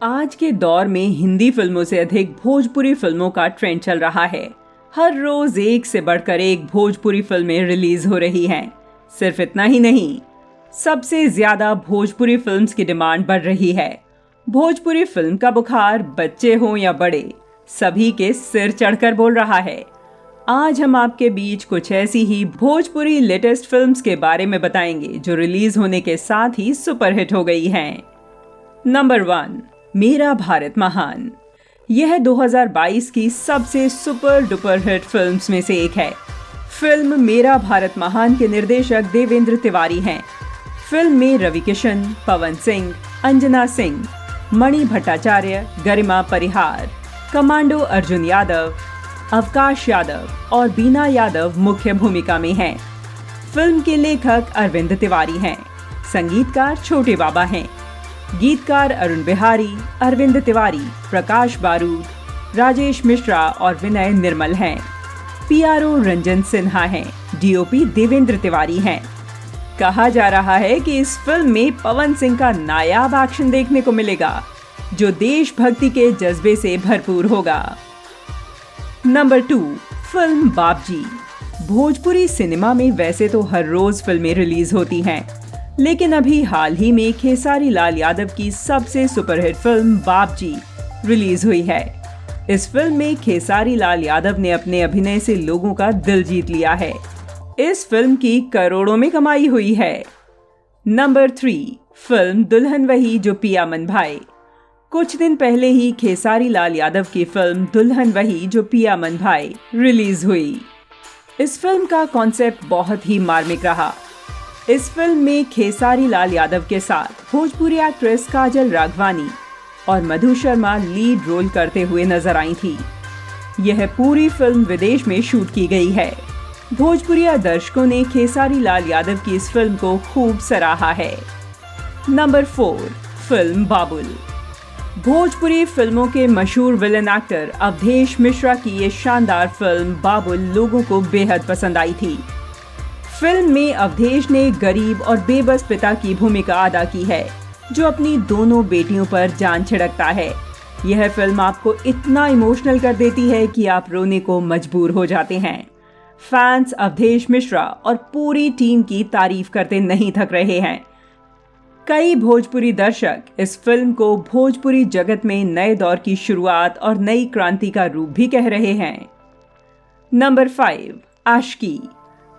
आज के दौर में हिंदी फिल्मों से अधिक भोजपुरी फिल्मों का ट्रेंड चल रहा है। हर रोज एक से बढ़कर एक भोजपुरी फिल्में रिलीज हो रही हैं। सिर्फ इतना ही नहीं, सबसे ज्यादा भोजपुरी फिल्म्स की डिमांड बढ़ रही है। भोजपुरी फिल्म का बुखार बच्चे हों या बड़े, सभी के सिर चढ़कर बोल रहा है। आज हम आपके बीच कुछ ऐसी ही भोजपुरी लेटेस्ट फिल्म्स के बारे में बताएंगे जो रिलीज होने के साथ ही सुपरहिट हो गई हैं। नंबर 1, मेरा भारत महान। यह 2022 की सबसे सुपर डुपर हिट फिल्म्स में से एक है। फिल्म मेरा भारत महान के निर्देशक देवेंद्र तिवारी हैं। फिल्म में रवि किशन, पवन सिंह, अंजना सिंह, मणि भट्टाचार्य, गरिमा परिहार, कमांडो अर्जुन यादव, अवकाश यादव और बीना यादव मुख्य भूमिका में हैं। फिल्म के लेखक अरविंद तिवारी हैं। संगीतकार छोटे बाबा हैं। गीतकार अरुण बिहारी, अरविंद तिवारी, प्रकाश बारूद, राजेश मिश्रा और विनय निर्मल हैं। पीआरओ रंजन सिन्हा हैं। डीओपी देवेंद्र तिवारी हैं। कहा जा रहा है कि इस फिल्म में पवन सिंह का नायाब एक्शन देखने को मिलेगा, जो देशभक्ति के जज्बे से भरपूर होगा। नंबर 2, फिल्म बाबजी। भोजपुरी सिनेमा में वैसे तो हर रोज फिल्में रिलीज होती हैं, लेकिन अभी हाल ही में खेसारी लाल यादव की सबसे सुपरहिट फिल्म बाबजी रिलीज हुई है। इस फिल्म में खेसारी लाल यादव ने अपने अभिनय से लोगों का दिल जीत लिया है। इस फिल्म की करोड़ों में कमाई हुई है। नंबर 3, फिल्म दुल्हन वही जो पिया मन भाए। कुछ दिन पहले ही खेसारी लाल यादव की फिल्म दुल्हन वही जो पिया मन भाए रिलीज हुई। इस फिल्म का कॉन्सेप्ट बहुत ही मार्मिक रहा। इस फिल्म में खेसारी लाल यादव के साथ भोजपुरी एक्ट्रेस काजल राघवानी और मधु शर्मा लीड रोल करते हुए नजर आई थी। यह पूरी फिल्म विदेश में शूट की गई है। भोजपुरी दर्शकों ने खेसारी लाल यादव की इस फिल्म को खूब सराहा है। नंबर 4, फिल्म बाबुल। भोजपुरी फिल्मों के मशहूर विलन एक्टर अवधेश मिश्रा की ये शानदार फिल्म बाबुल लोगों को बेहद पसंद आई थी। फिल्म में अवधेश ने गरीब और बेबस पिता की भूमिका अदा की है, जो अपनी दोनों बेटियों पर जान छिड़कता है। यह फिल्म आपको इतना इमोशनल कर देती है कि आप रोने को मजबूर हो जाते हैं। फैंस अवधेश मिश्रा और पूरी टीम की तारीफ करते नहीं थक रहे हैं। कई भोजपुरी दर्शक इस फिल्म को भोजपुरी जगत में नए दौर की शुरुआत और नई क्रांति का रूप भी कह रहे हैं। नंबर 5, आशिकी।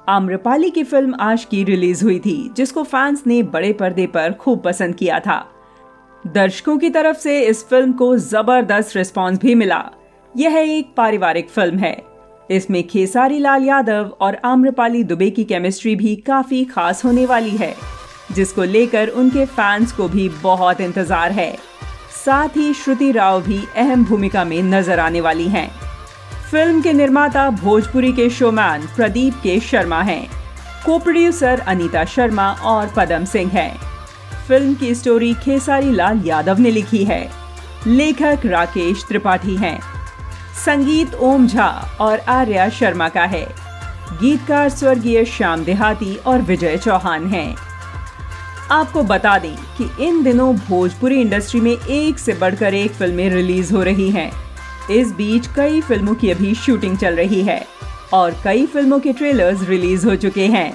आम्रपाली की फिल्म आशिकी रिलीज हुई थी, जिसको फैंस ने बड़े पर्दे पर खूब पसंद किया था। दर्शकों की तरफ से इस फिल्म को जबरदस्त रिस्पांस भी मिला। यह एक पारिवारिक फिल्म है। इसमें खेसारी लाल यादव और आम्रपाली दुबे की केमिस्ट्री भी काफी खास होने वाली है, जिसको लेकर उनके फैंस को भी बहुत इंतजार है। साथ ही श्रुति राव भी अहम भूमिका में नजर आने वाली हैं। फिल्म के निर्माता भोजपुरी के शोमैन प्रदीप के शर्मा हैं। को प्रोड्यूसर अनीता शर्मा और पदम सिंह हैं। फिल्म की स्टोरी खेसारी लाल यादव ने लिखी है। लेखक राकेश त्रिपाठी हैं। संगीत ओम झा और आर्या शर्मा का है। गीतकार स्वर्गीय श्याम देहाती और विजय चौहान हैं। आपको बता दें कि इन दिनों भोजपुरी इंडस्ट्री में एक से बढ़कर एक फिल्में रिलीज हो रही हैं। इस बीच कई फिल्मों की अभी शूटिंग चल रही है और कई फिल्मों के ट्रेलर्स रिलीज हो चुके हैं।